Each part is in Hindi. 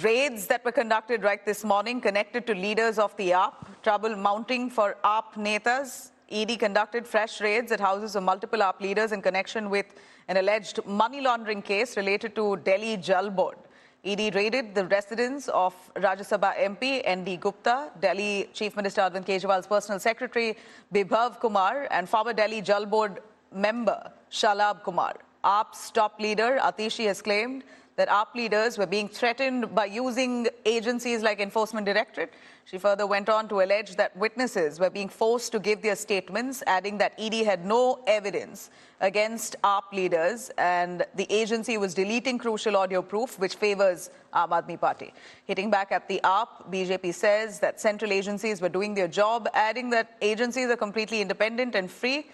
raids that were conducted right this morning connected to leaders of the AAP. Trouble mounting for AAP netas. ED conducted fresh raids at houses of multiple AAP leaders in connection with an alleged money laundering case related to Delhi Jal Board. ED raided the residence of Rajya Sabha MP ND Gupta, Delhi Chief Minister Arvind Kejriwal's personal secretary Bibhav Kumar, and former Delhi Jal Board member Shalabh Kumar. AAP's top leader Atishi has claimed that AAP leaders were being threatened by using agencies like Enforcement Directorate. She further went on to allege that witnesses were being forced to give their statements, adding that ED had no evidence against AAP leaders and the agency was deleting crucial audio proof which favors Aam Aadmi Party. Hitting back at the AAP, BJP says that central agencies were doing their job, adding that agencies are completely independent and free.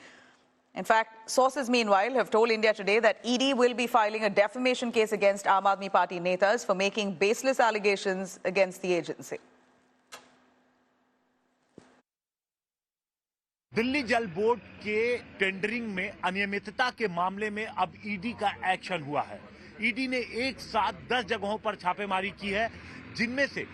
In fact, sources meanwhile have told India Today that ED will be filing a defamation case against Aam Aadmi Party netas for making baseless allegations against the agency. Delhi जल बोर्ड के टेंडरिंग में अनियमितता के मामले में अब ईडी का एक्शन हुआ है। ईडी ने एक साथ 10 जगहों पर छापेमारी की है, जिनमें से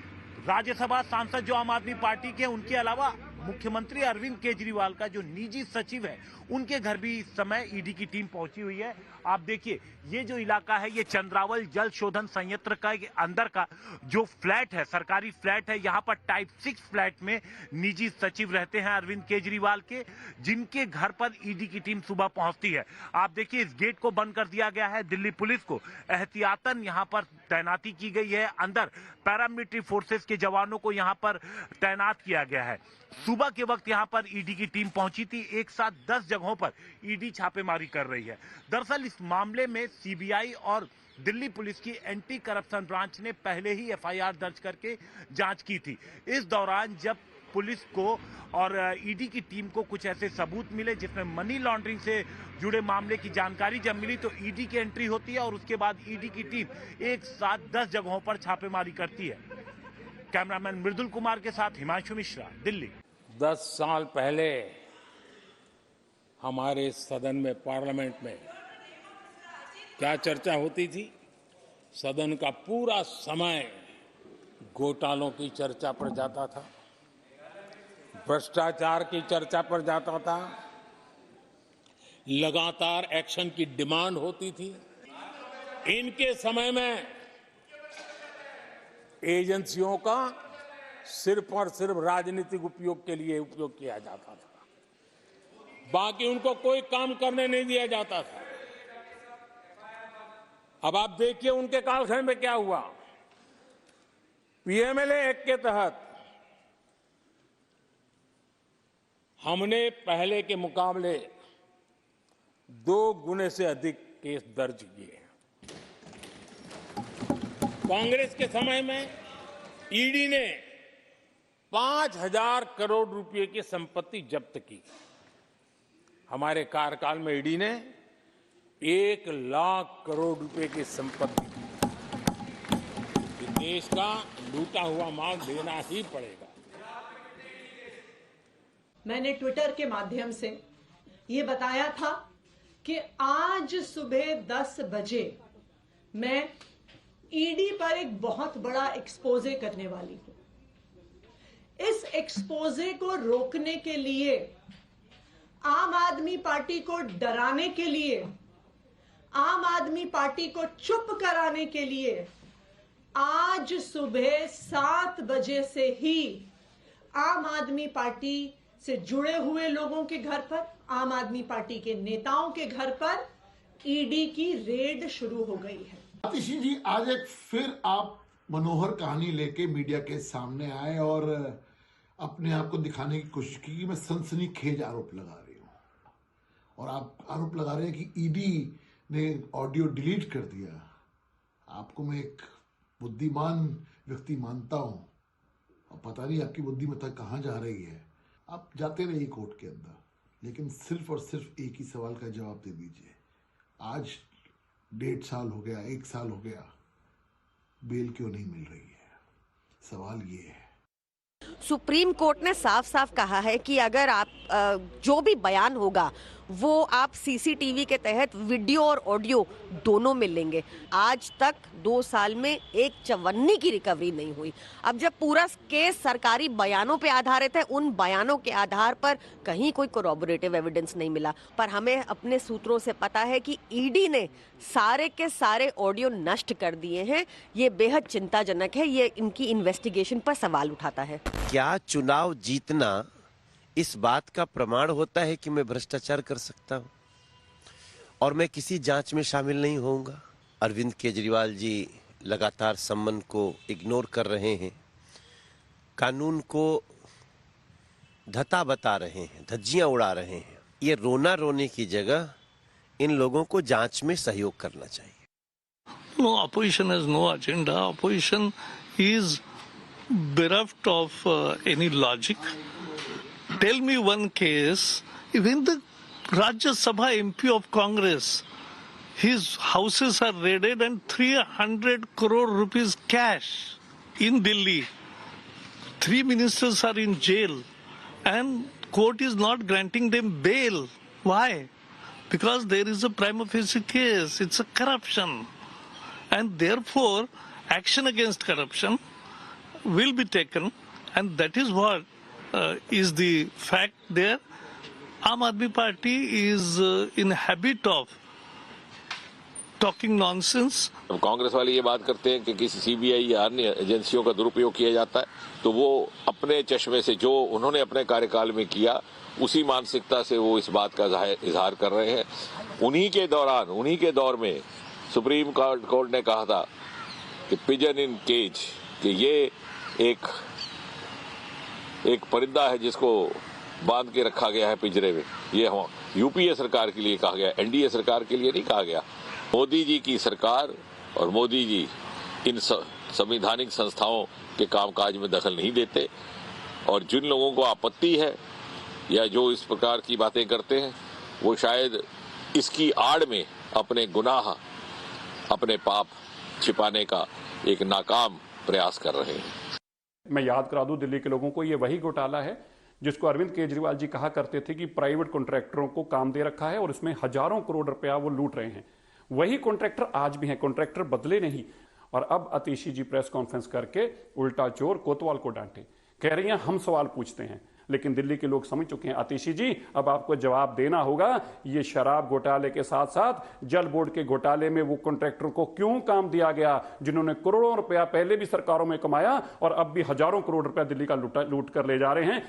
राज्यसभा सांसद जो आम आदमी पार्टी के, उनके अलावा मुख्यमंत्री अरविंद केजरीवाल का जो निजी सचिव है, उनके घर भी इस समय ईडी की टीम पहुंची हुई है। आप देखिए, ये जो इलाका है, ये चंद्रावल जल शोधन संयंत्र का अंदर का जो फ्लैट है, सरकारी फ्लैट है, यहाँ पर टाइप 6 फ्लैट में निजी सचिव रहते हैं अरविंद केजरीवाल के, जिनके घर पर ईडी की टीम सुबह पहुंचती है। आप देखिए, इस गेट को बंद कर दिया गया है। दिल्ली पुलिस को एहतियातन यहाँ पर तैनाती की गई है। अंदर पैरामिलिट्री फोर्सेस के जवानों को यहाँ पर तैनात किया गया है। सुबह के वक्त यहां पर ईडी की टीम पहुंची थी। एक साथ 10 जगहों पर ईडी छापेमारी कर रही है। दरअसल इस मामले में सीबीआई और दिल्ली पुलिस की एंटी करप्शन ब्रांच ने पहले ही एफआईआर दर्ज करके जांच की थी। इस दौरान जब पुलिस को और ईडी की टीम को कुछ ऐसे सबूत मिले जिसमें मनी लॉन्ड्रिंग से जुड़े मामले की जानकारी जब मिली, तो ईडी की एंट्री होती है और उसके बाद ईडी की टीम एक साथ 10 जगहों पर छापेमारी करती है। कैमरामैन मृदुल कुमार के साथ हिमांशु मिश्रा, दिल्ली। 10 साल पहले हमारे सदन में, पार्लियामेंट में क्या चर्चा होती थी? सदन का पूरा समय घोटालों की चर्चा पर जाता था, भ्रष्टाचार की चर्चा पर जाता था, लगातार एक्शन की डिमांड होती थी। इनके समय में एजेंसियों का सिर्फ और सिर्फ राजनीतिक उपयोग के लिए उपयोग किया जाता था, बाकी उनको कोई काम करने नहीं दिया जाता था। अब आप देखिए उनके कालखंड में क्या हुआ। पीएमएलए एक्ट के तहत हमने पहले के मुकाबले 2 गुने से अधिक केस दर्ज किए। कांग्रेस के समय में ईडी ने 5,000 करोड़ रुपए की संपत्ति जब्त की। हमारे कार्यकाल में ईडी ने 1 लाख करोड़ रुपए की संपत्ति, देश का लूटा हुआ माल देना ही पड़ेगा। मैंने ट्विटर के माध्यम से ये बताया था कि आज सुबह 10 बजे मैं ईडी पर एक बहुत बड़ा एक्सपोजे करने वाली हूं। इस एक्सपोजे को रोकने के लिए, आम आदमी पार्टी को डराने के लिए, आम आदमी पार्टी को चुप कराने के लिए आज सुबह 7 बजे से ही आम आदमी पार्टी से जुड़े हुए लोगों के घर पर, आम आदमी पार्टी के नेताओं के घर पर ईडी की रेड शुरू हो गई है। आतिशी जी, आज एक फिर आप मनोहर कहानी लेके मीडिया के सामने आए और अपने आप को दिखाने की कोशिश की कि मैं सनसनीखेज आरोप लगा रही हूं, और आप आरोप लगा रहे हैं कि ईडी ने ऑडियो डिलीट कर दिया। आपको मैं एक बुद्धिमान व्यक्ति मानता हूं, और पता नहीं आपकी बुद्धिमत्ता कहां जा रही है। आप जाते रहिए कोर्ट के अंदर, लेकिन सिर्फ और सिर्फ एक ही सवाल का जवाब दे दीजिए। आज 1.5 साल हो गया, 1 साल हो गया, बेल क्यों नहीं मिल रही है? सवाल ये है। सुप्रीम कोर्ट ने साफ साफ कहा है कि अगर आप जो भी बयान होगा वो आप सीसीटीवी के तहत वीडियो और ऑडियो दोनों में लेंगे। आज तक 2 साल में एक चवन्नी की रिकवरी नहीं हुई। अब जब पूरा केस सरकारी बयानों पे आधारित है, उन बयानों के आधार पर कहीं कोई कोरोबोरेटिव एविडेंस नहीं मिला, पर हमें अपने सूत्रों से पता है कि ईडी ने सारे के सारे ऑडियो नष्ट कर दिए हैं। ये बेहद चिंताजनक है, ये इनकी इन्वेस्टिगेशन पर सवाल उठाता है। क्या चुनाव जीतना इस बात का प्रमाण होता है कि मैं भ्रष्टाचार कर सकता हूं और मैं किसी जांच में शामिल नहीं होऊंगा? अरविंद केजरीवाल जी लगातार सम्मन को इग्नोर कर रहे हैं, कानून को धता बता रहे हैं, धज्जियां उड़ा रहे हैं। ये रोना रोने की जगह इन लोगों को जांच में सहयोग करना चाहिए। No, opposition has no agenda. Opposition is bereft of any logic. Tell me one case, even the Rajya Sabha MP of Congress, his houses are raided and 300 crore rupees cash in Delhi. 3 ministers are in jail and court is not granting them bail. Why? Because there is a prima facie case. It's a corruption. And therefore, action against corruption will be taken, and that is what is the fact there. Aam Aadmi Party is in habit of talking nonsense. अब कांग्रेस वाले ये बात करते हैं कि किसी सीबीआई या अन्य एजेंसियों का दुरुपयोग किया जाता है, तो वो अपने चश्मे से जो उन्होंने अपने कार्यकाल में किया, उसी मानसिकता से वो इस बात का इजहार कर रहे हैं। उन्हीं के दौरान, उन्हीं के दौर में सुप्रीम कोर्ट ने कहा था कि पिजन इन केज, कि ये एक परिंदा है जिसको बांध के रखा गया है पिंजरे में। ये यूपीए सरकार के लिए कहा गया, एनडीए सरकार के लिए नहीं कहा गया। मोदी जी की सरकार और मोदी जी इन संवैधानिक संस्थाओं के कामकाज में दखल नहीं देते, और जिन लोगों को आपत्ति है या जो इस प्रकार की बातें करते हैं, वो शायद इसकी आड़ में अपने गुनाह, अपने पाप छिपाने का एक नाकाम प्रयास कर रहे हैं। मैं याद करा दूं दिल्ली के लोगों को, ये वही घोटाला है जिसको अरविंद केजरीवाल जी कहा करते थे कि प्राइवेट कॉन्ट्रैक्टरों को काम दे रखा है और इसमें हजारों करोड़ रुपया वो लूट रहे हैं। वही कॉन्ट्रैक्टर आज भी हैं, कॉन्ट्रैक्टर बदले नहीं। और अब आतिशी जी प्रेस कॉन्फ्रेंस करके उल्टा चोर कोतवाल को डांटे, कह रही हैं हम सवाल पूछते हैं। लेकिन दिल्ली के लोग समझ चुके हैं, आतिशी जी अब आपको जवाब देना होगा। ये शराब घोटाले के साथ साथ जल बोर्ड के घोटाले में वो कॉन्ट्रैक्टर को क्यों काम दिया गया, जिन्होंने करोड़ों रुपया पहले भी सरकारों में कमाया और अब भी हजारों करोड़ रुपया दिल्ली का लूट कर ले जा रहे हैं।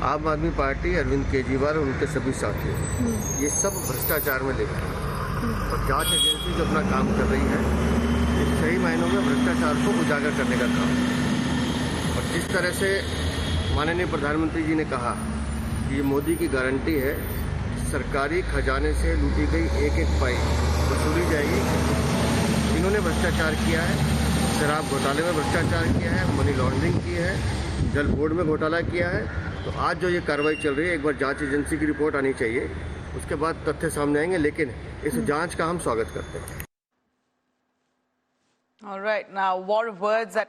आम आदमी पार्टी, अरविंद केजरीवाल और उनके सभी साथी, ये सब भ्रष्टाचार में लिप्त हैं और जांच एजेंसी जो अपना काम कर रही है, ये सही मायनों में भ्रष्टाचार को उजागर करने का काम है। और जिस तरह से माननीय प्रधानमंत्री जी ने कहा कि ये मोदी की गारंटी है, सरकारी खजाने से लूटी गई एक एक पाई वसूली जाएगी। इन्होंने भ्रष्टाचार किया है, शराब घोटाले में भ्रष्टाचार किया है, मनी लॉन्ड्रिंग की है, जल बोर्ड में घोटाला किया है। तो आज जो ये कार्रवाई चल रही है, एक बार जांच एजेंसी की रिपोर्ट आनी चाहिए, उसके बाद तथ्य सामने आएंगे, लेकिन इस जांच का हम स्वागत करते हैं। All right, now war of words that